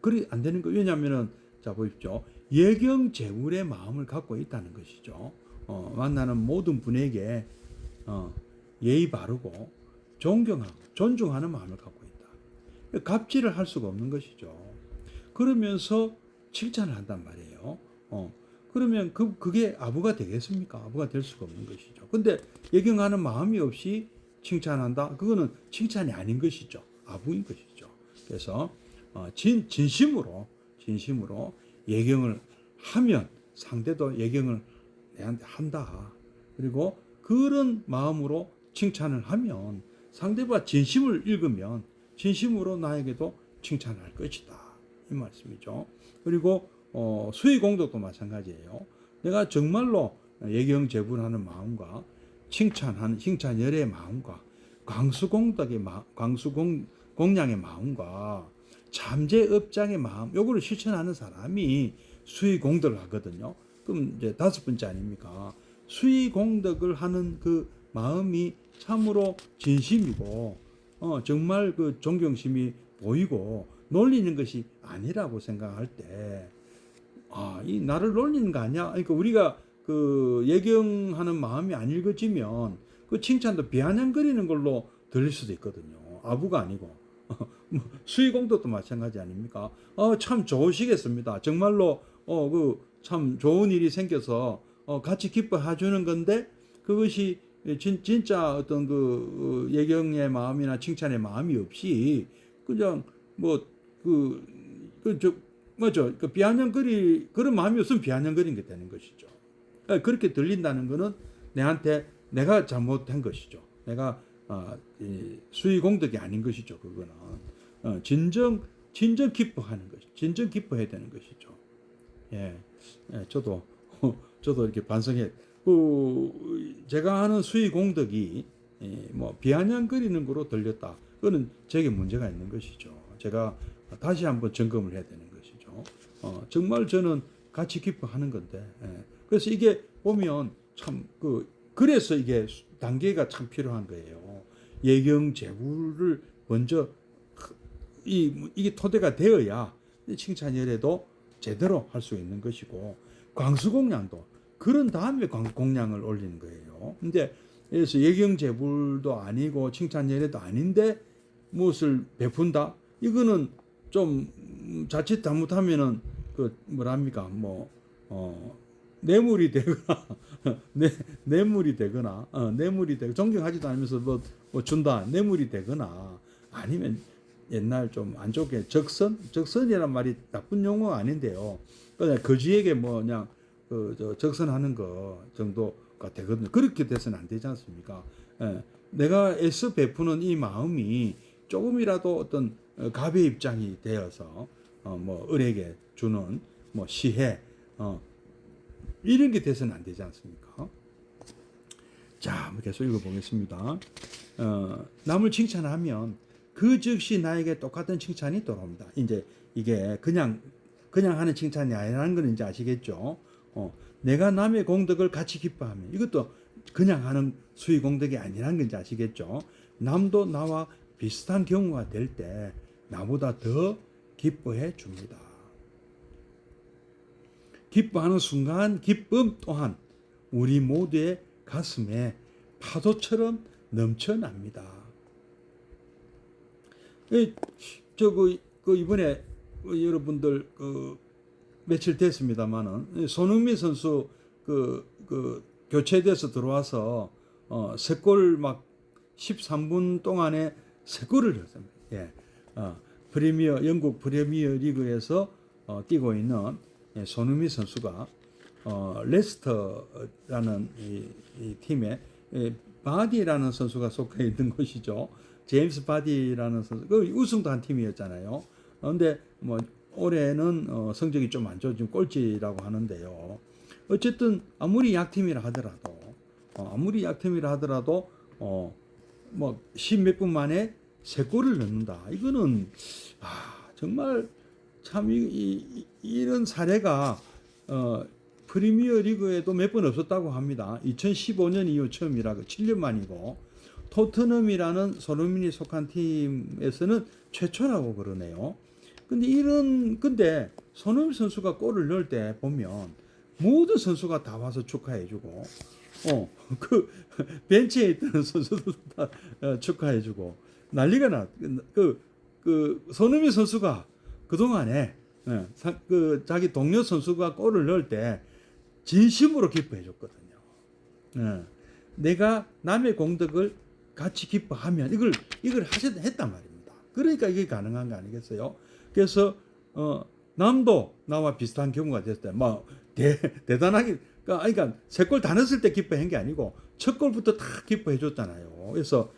그리 안 되는 거. 왜냐하면은 자 보십시오. 예경재울의 마음을 갖고 있다는 것이죠. 만나는 모든 분에게 예의 바르고 존경하고 존중하는 마음을 갖고 있다. 갑질을 할 수가 없는 것이죠. 그러면서 칭찬을 한단 말이에요. 그러면 그게 아부가 되겠습니까? 아부가 될 수가 없는 것이죠. 근데 예경하는 마음이 없이 칭찬한다? 그거는 칭찬이 아닌 것이죠. 아부인 것이죠. 그래서 진심으로 예경을 하면 상대도 예경을 내한테 한다. 그리고 그런 마음으로 칭찬을 하면 상대가 진심을 읽으면 진심으로 나에게도 칭찬을 할 것이다. 이 말씀이죠. 그리고 수의공덕도 마찬가지예요. 내가 정말로 예경제불하는 마음과 칭찬열의 마음과 광수공양의 마음과 잠재업장의 마음, 요거를 실천하는 사람이 수의공덕을 하거든요. 그럼 이제 5번째 아닙니까? 수의공덕을 하는 그 마음이 참으로 진심이고, 정말 그 존경심이 보이고 놀리는 것이 아니라고 생각할 때, 이 나를 놀리는 거 아니야? 그러니까 우리가 그 예경하는 마음이 안 읽어지면 그 칭찬도 비아냥거리는 걸로 들릴 수도 있거든요. 아부가 아니고. 수의공덕도 마찬가지 아닙니까? 참 좋으시겠습니다. 정말로 그 참 좋은 일이 생겨서 같이 기뻐해 주는 건데, 그것이 진짜 어떤 그 예경의 마음이나 칭찬의 마음이 없이 그냥 맞죠? 그 그런 마음이 없으면 비아냥거리는 게 되는 것이죠. 그렇게 들린다는 것은 내가 잘못한 것이죠. 내가 수의공덕이 아닌 것이죠. 그거는 진정 진정 기뻐하는 것이, 진정 기뻐해야 되는 것이죠. 예, 저도 저도 이렇게 반성해. 제가 하는 수의 공덕이 뭐 비아냥거리는 거로 들렸다. 그거는 제게 문제가 있는 것이죠. 제가 다시 한번 점검을 해야 되는 것이죠. 정말 저는 같이 기뻐하는 건데. 그래서 이게 보면 참 그래서 이게 단계가 참 필요한 거예요. 예경 제불을 먼저 이게 토대가 되어야 칭찬열애도 제대로 할 수 있는 것이고, 광수공양도 그런 다음에 공양을 올리는 거예요. 근데 그래서 예경제불도 아니고 칭찬열애도 아닌데 무엇을 베푼다? 이거는 좀 자칫 잘못하면은 뭐랍니까? 뇌물이 되거나 뇌물이 되거나 뇌물이 되고 존경하지도 않으면서 뭐 준다 뇌물이 되거나, 아니면 옛날 좀 안 좋게 적선이란 말이 나쁜 용어가 아닌데요. 그냥 거지에게 그냥 적선하는 거 정도가 되거든요. 그렇게 돼서는 안 되지 않습니까? 내가 애써 베푸는 이 마음이 조금이라도 어떤 갑의 입장이 되어서 을에게 주는 시해 이런 게 돼서는 안 되지 않습니까? 자, 계속 읽어보겠습니다. 남을 칭찬하면 그 즉시 나에게 똑같은 칭찬이 돌아옵니다. 이제 이게 그냥 하는 칭찬이 아니라는 건 이제 아시겠죠? 내가 남의 공덕을 같이 기뻐하면, 이것도 그냥 하는 수의 공덕이 아니라는 건 이제 아시겠죠? 남도 나와 비슷한 경우가 될 때 나보다 더 기뻐해 줍니다. 기뻐하는 순간 기쁨 또한 우리 모두의 가슴에 파도처럼 넘쳐납니다. 이번에 여러분들 며칠 됐습니다만은 손흥민 선수 교체돼서 들어와서 3골 막 13분 동안에 3골을 넣었습니다. 예. 영국 프리미어 리그에서 뛰고 있는 손흥민 선수가 레스터라는 이 팀에 바디라는 선수가 속해 있는 것이죠. 제임스 바디라는 선수, 우승도 한 팀이었잖아요. 그런데 올해는 성적이 좀 안 좋아, 지금 꼴찌라고 하는데요. 어쨌든 아무리 약팀이라 하더라도 10몇 분 만에 3골을 넣는다. 이거는 정말 참 이런 사례가 프리미어 리그에도 몇 번 없었다고 합니다. 2015년 이후 처음이라고, 7년 만이고, 토트넘이라는 손흥민이 속한 팀에서는 최초라고 그러네요. 근데 손흥민 선수가 골을 넣을 때 보면 모든 선수가 다 와서 축하해주고, 벤치에 있던 선수도 다 축하해주고 난리가 나. 손흥민 선수가 그동안에 자기 동료 선수가 골을 넣을 때 진심으로 기뻐해줬거든요. 내가 남의 공덕을 같이 기뻐하면 이걸 했단 말입니다. 그러니까 이게 가능한 거 아니겠어요? 그래서 남도 나와 비슷한 경우가 됐을 때 대단하게, 그러니까 3골 다 넣었을 때 기뻐한 게 아니고 첫 골부터 다 기뻐해 줬잖아요. 그래서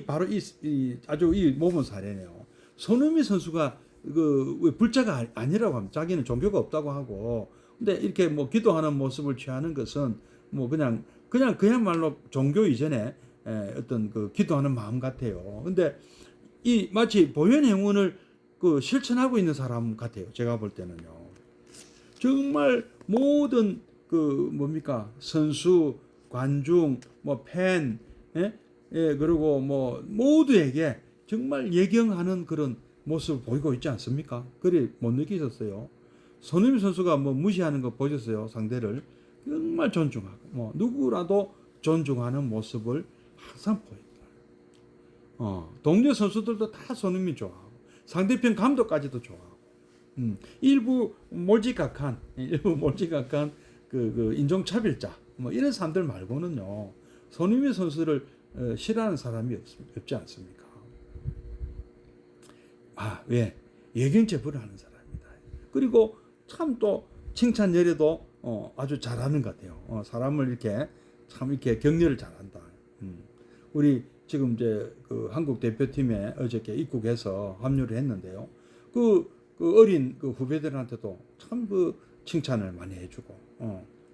바로 아주 모범 사례네요. 손흥민 선수가 불자가 아니라고 합니다. 자기는 종교가 없다고 하고, 근데 이렇게 기도하는 모습을 취하는 것은 그냥말로 종교 이전에 어떤 기도하는 마음 같아요. 근데 마치 보현 행운을 실천하고 있는 사람 같아요. 제가 볼 때는요. 정말 모든 선수, 관중, 팬, 그리고 모두에게 정말 예경하는 그런 모습을 보이고 있지 않습니까? 그래 못 느끼셨어요? 손흥민 선수가 무시하는 거 보셨어요? 상대를 정말 존중하고 누구라도 존중하는 모습을 항상 보였다. 동료 선수들도 다 손흥민 좋아하고 상대편 감독까지도 좋아하고 일부 몰지각한 인종차별자 이런 사람들 말고는요, 손흥민 선수를 싫어하는 사람이 없지 않습니까? 왜? 예경제불을 하는 사람입니다. 그리고 참 또 칭찬 열애도 아주 잘하는 것 같아요. 사람을 이렇게 격려를 잘한다. 우리 지금 이제 한국 대표팀에 어저께 입국해서 합류를 했는데요. 그 어린 그 후배들한테도 참 그 칭찬을 많이 해주고,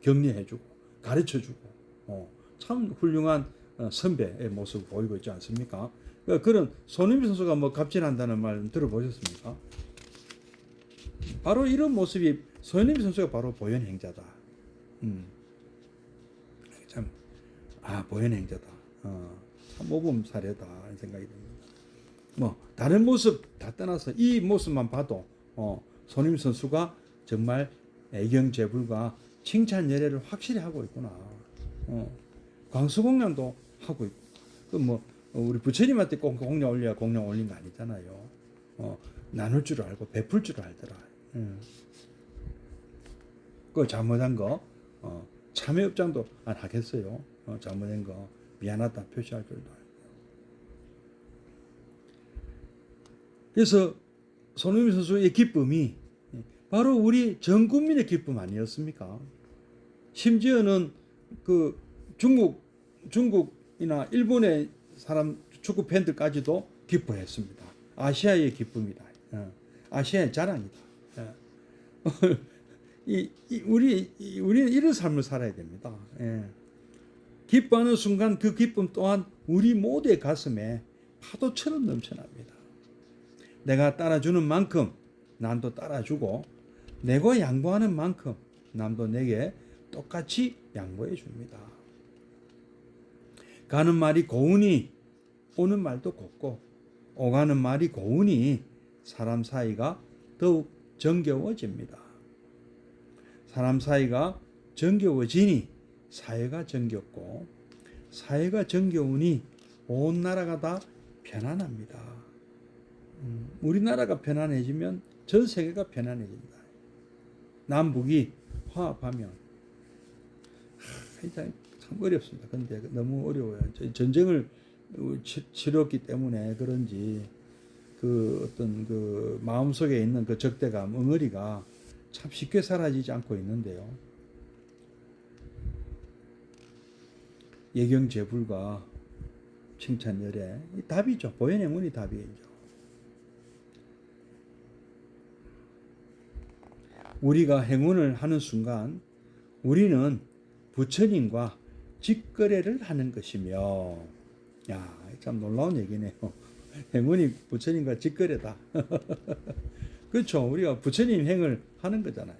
격려해주고, 가르쳐주고, 참 훌륭한 선배의 모습을 보이고 있지 않습니까? 그런 손흥민 선수가 뭐 갑질한다는 말 들어보셨습니까? 바로 이런 모습이 손흥민 선수가 바로 보현 행자다. 참, 보현 행자다. 참 모범 사례다. 이런 생각이 듭니다. 뭐 다른 모습 다 떠나서 이 모습만 봐도 손흥민 선수가 정말 애경제불과 칭찬 열애를 확실히 하고 있구나. 광수공양도 하고 있고, 뭐 우리 부처님한테 꼭 공양 올려야 공양 올린 거 아니잖아요. 나눌 줄 알고 베풀 줄 알더라. 그 잘못한 거 참여업장도 안 하겠어요. 잘못된 거 미안하다 표시할 줄도 알고. 그래서 손흥민 선수의 기쁨이 바로 우리 전 국민의 기쁨 아니었습니까? 심지어는 그 중국이나 일본의 사람 축구 팬들까지도 기뻐했습니다. 아시아의 기쁨이다. 아시아의 자랑이다. 우리는 이런 삶을 살아야 됩니다. 기뻐하는 순간 그 기쁨 또한 우리 모두의 가슴에 파도처럼 넘쳐납니다. 내가 따라주는 만큼 남도 따라주고, 내가 양보하는 만큼 남도 내게 똑같이 양보해 줍니다. 가는 말이 고우니 오는 말도 곱고, 오가는 말이 고우니 사람 사이가 더욱 정겨워집니다. 사람 사이가 정겨워지니 사회가 정겹고, 사회가 정겨우니 온 나라가 다 편안합니다. 우리나라가 편안해지면 전 세계가 편안해진다. 남북이 화합하면 참 어렵습니다. 근데 너무 어려워요. 전쟁을 치렀기 때문에 그런지 그 어떤 그 마음속에 있는 그 적대감, 엉어리가 참 쉽게 사라지지 않고 있는데요. 예경제불과 칭찬열애 답이죠. 보현행운이 답이죠. 우리가 행운을 하는 순간 우리는 부처님과 직거래를 하는 것이며, 참 놀라운 얘기네요. 행운이 부처님과 직거래다. 그렇죠. 우리가 부처님 행을 하는 거잖아요.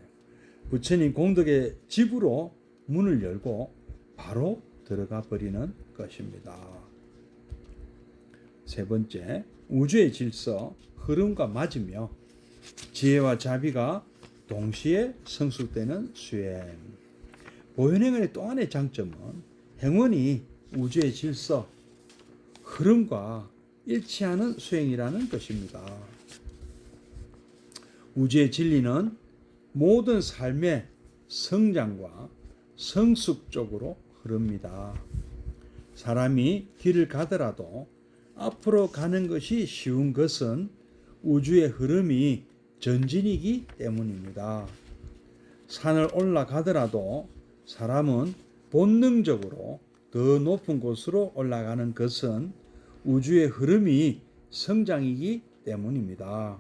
부처님 공덕의 집으로 문을 열고 바로 들어가 버리는 것입니다. 세 번째, 우주의 질서, 흐름과 맞으며 지혜와 자비가 동시에 성숙되는 수행. 보현행운의 또 하나의 장점은 행운이 우주의 질서, 흐름과 일치하는 수행이라는 것입니다. 우주의 진리는 모든 삶의 성장과 성숙 쪽으로 흐릅니다. 사람이 길을 가더라도 앞으로 가는 것이 쉬운 것은 우주의 흐름이 전진이기 때문입니다. 산을 올라가더라도 사람은 본능적으로 더 높은 곳으로 올라가는 것은 우주의 흐름이 성장이기 때문입니다.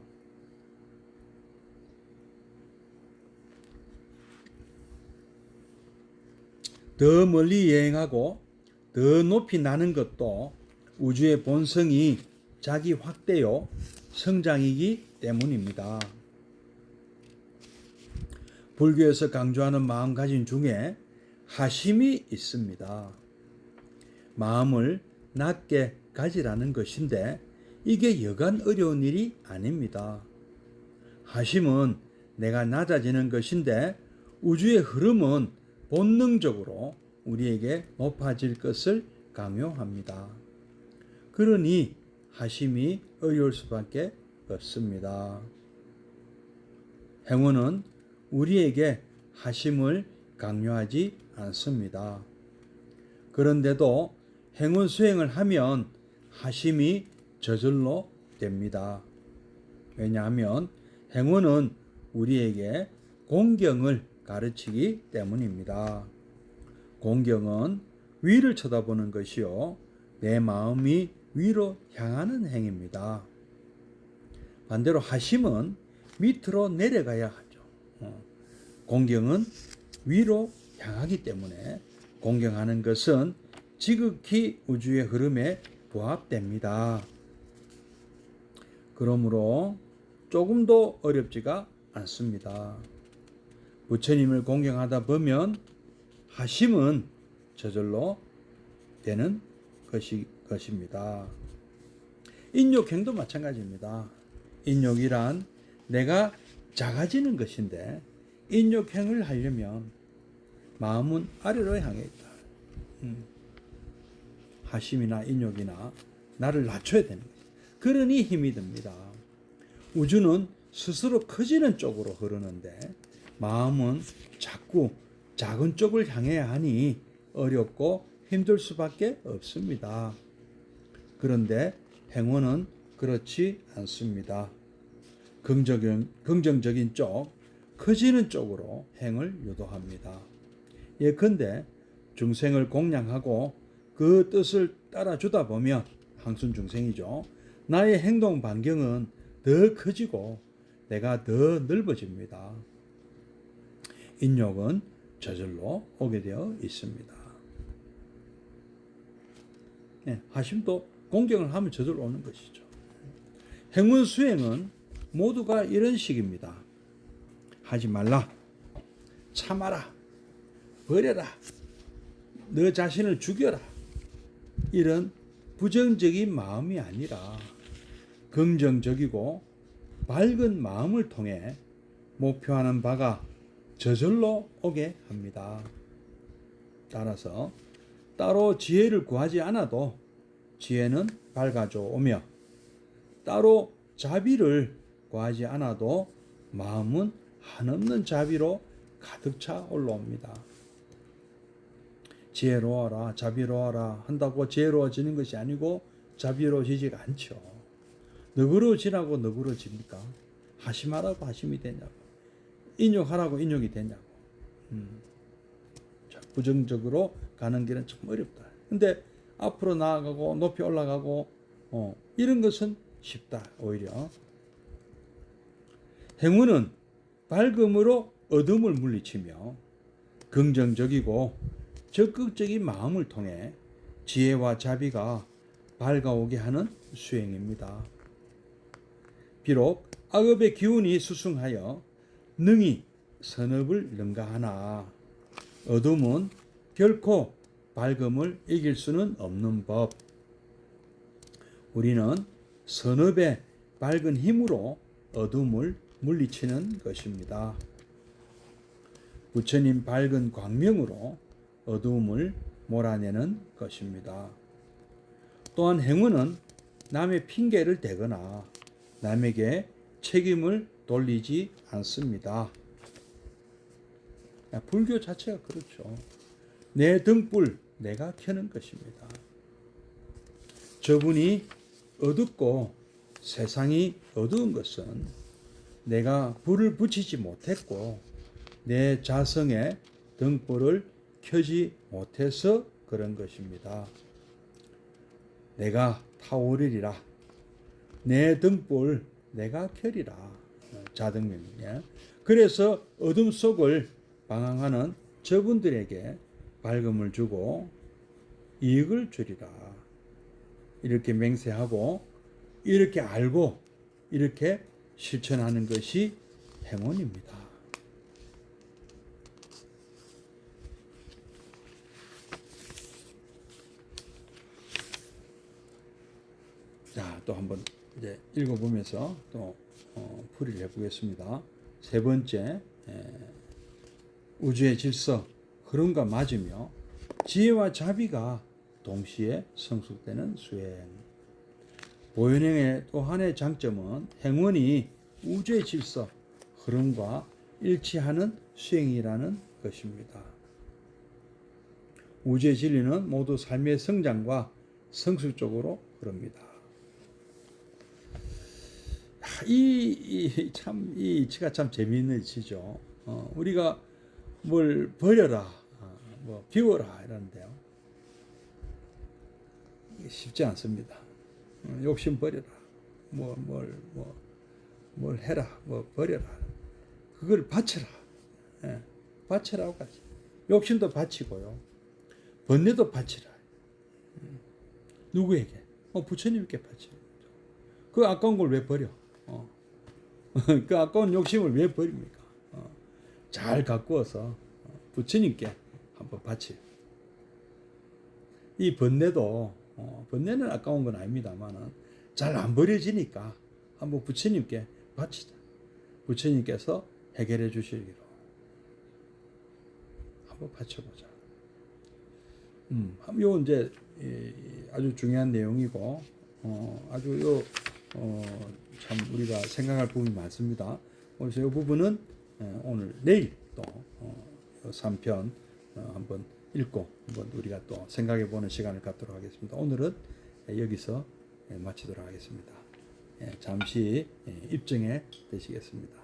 더 멀리 여행하고 더 높이 나는 것도 우주의 본성이 자기 확대요 성장이기 때문입니다. 불교에서 강조하는 마음가짐 중에 하심이 있습니다. 마음을 낮게 가지라는 것인데 이게 여간 어려운 일이 아닙니다. 하심은 내가 낮아지는 것인데 우주의 흐름은 본능적으로 우리에게 높아질 것을 강요합니다. 그러니 하심이 어려울 수밖에 없습니다. 행운은 우리에게 하심을 강요하지 않습니다. 그런데도 행운 수행을 하면 하심이 저절로 됩니다. 왜냐하면 행운은 우리에게 공경을 가르치기 때문입니다. 공경은 위를 쳐다보는 것이요 내 마음이 위로 향하는 행입니다. 반대로 하심은 밑으로 내려가야 하죠. 공경은 위로 향하기 때문에 공경하는 것은 지극히 우주의 흐름에 부합됩니다. 그러므로 조금도 어렵지가 않습니다. 부처님을 공경하다 보면 하심은 저절로 되는 것입니다. 인욕행도 마찬가지입니다. 인욕이란 내가 작아지는 것인데 인욕행을 하려면 마음은 아래로 향해 있다. 하심이나 인욕이나 나를 낮춰야 되는 거죠. 그러니 힘이 듭니다. 우주는 스스로 커지는 쪽으로 흐르는데 마음은 자꾸 작은 쪽을 향해야 하니 어렵고 힘들 수밖에 없습니다. 그런데 행원은 그렇지 않습니다. 긍정적인 쪽, 커지는 쪽으로 행을 유도합니다. 예컨대 중생을 공양하고 그 뜻을 따라주다 보면 항순중생이죠. 나의 행동 반경은 더 커지고 내가 더 넓어집니다. 인욕은 저절로 오게 되어 있습니다. 하심도 공경을 하면 저절로 오는 것이죠. 행운 수행은 모두가 이런 식입니다. 하지 말라, 참아라, 버려라, 너 자신을 죽여라, 이런 부정적인 마음이 아니라 긍정적이고 밝은 마음을 통해 목표하는 바가 저절로 오게 합니다. 따라서 따로 지혜를 구하지 않아도 지혜는 밝아져 오며 따로 자비를 구하지 않아도 마음은 한없는 자비로 가득 차 올라옵니다. 지혜로워라, 자비로워라 한다고 지혜로워지는 것이 아니고 자비로워지지가 않죠. 너그러워지라고 너그러워집니까? 하심하라고 하심이 되냐고, 인욕하라고 인욕이 되냐고. 부정적으로 가는 길은 참 어렵다. 근데 앞으로 나아가고 높이 올라가고 이런 것은 쉽다. 오히려 행운은 밝음으로 어둠을 물리치며 긍정적이고 적극적인 마음을 통해 지혜와 자비가 밝아오게 하는 수행입니다. 비록 악업의 기운이 수승하여 능히 선업을 능가하나 어둠은 결코 밝음을 이길 수는 없는 법. 우리는 선업의 밝은 힘으로 어둠을 물리치는 것입니다. 부처님 밝은 광명으로 어둠을 몰아내는 것입니다. 또한 행운은 남의 핑계를 대거나 남에게 책임을 돌리지 않습니다. 불교 자체가 그렇죠. 내 등불 내가 켜는 것입니다. 저분이 어둡고 세상이 어두운 것은 내가 불을 붙이지 못했고 내 자성에 등불을 켜지 못해서 그런 것입니다. 내가 타오르리라. 내 등불 내가 켜리라. 자등명이에. 그래서 어둠 속을 방황하는 저분들에게 밝음을 주고 이익을 주리라. 이렇게 맹세하고 이렇게 알고 이렇게 실천하는 것이 행운입니다. 자, 또 한번 이제 읽어보면서 또 풀이를 해보겠습니다. 세 번째, 우주의 질서, 흐름과 맞으며 지혜와 자비가 동시에 성숙되는 수행. 보현행의 또 하나의 장점은 행운이 우주의 질서, 흐름과 일치하는 수행이라는 것입니다. 우주의 진리는 모두 삶의 성장과 성숙 쪽으로 흐릅니다. 이 이치가 참 재미있는 이치죠. 우리가 뭘 버려라, 뭐 비워라 이러는데요. 이게 쉽지 않습니다. 욕심 버려라. 뭘 해라, 뭐 버려라. 그걸 바쳐라. 예, 바쳐라고 하지. 욕심도 바치고요. 번뇌도 바치라. 누구에게? 부처님께 바치라. 그 아까운 걸 왜 버려? 그 아까운 욕심을 왜 버립니까? 잘 가꾸어서 부처님께 한번 바쳐요. 이 번뇌도 번뇌는 아까운 건 아닙니다만은 잘 안 버려지니까 한번 부처님께 바치자. 부처님께서 해결해 주시기로 한번 바쳐보자. 요 이제 아주 중요한 내용이고 아주 요 참 우리가 생각할 부분이 많습니다. 그래서 이 부분은 오늘 내일 또 3편 한번 읽고 한번 우리가 또 생각해 보는 시간을 갖도록 하겠습니다. 오늘은 여기서 마치도록 하겠습니다. 잠시 입증해 되시겠습니다.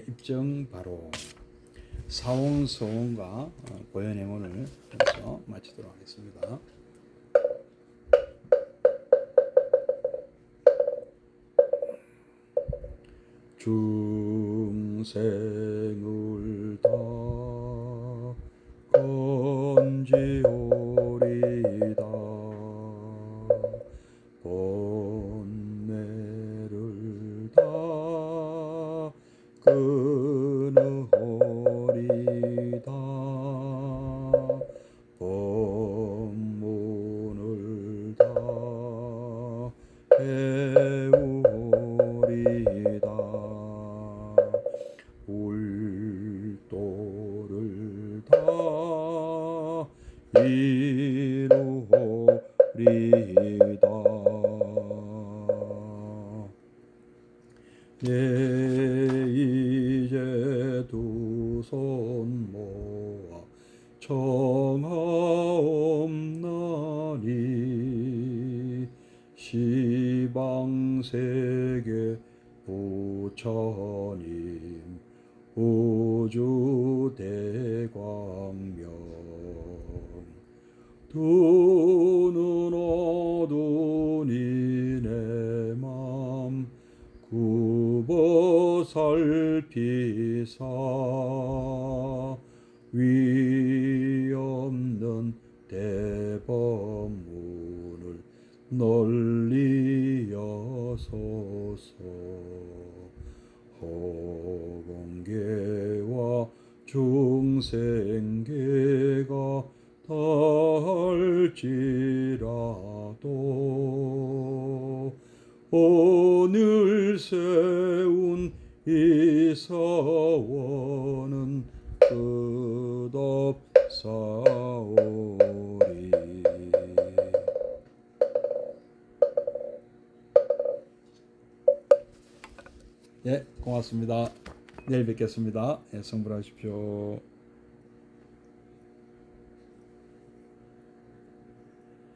입증 바로 사원, 소원과 고연 행원을 해서 마치도록 하겠습니다. 중생을 다 건지오리다 번뇌를 다 끊으오리다 법문을 다 배우오리다 울도를 다 이루오리다 이제 두 손 모아 청하옵나니 시방세계 부처님 우주대광명 두 눈 어두니 내 맘 굽어 살피사 위 없는 대법문을 널리 여소서 허공계와 중생계가 닿을지라도 오늘 세운 이 사원은 끝없사오리. 예, 고맙습니다. 내일 뵙겠습니다. 예, 성불하십시오.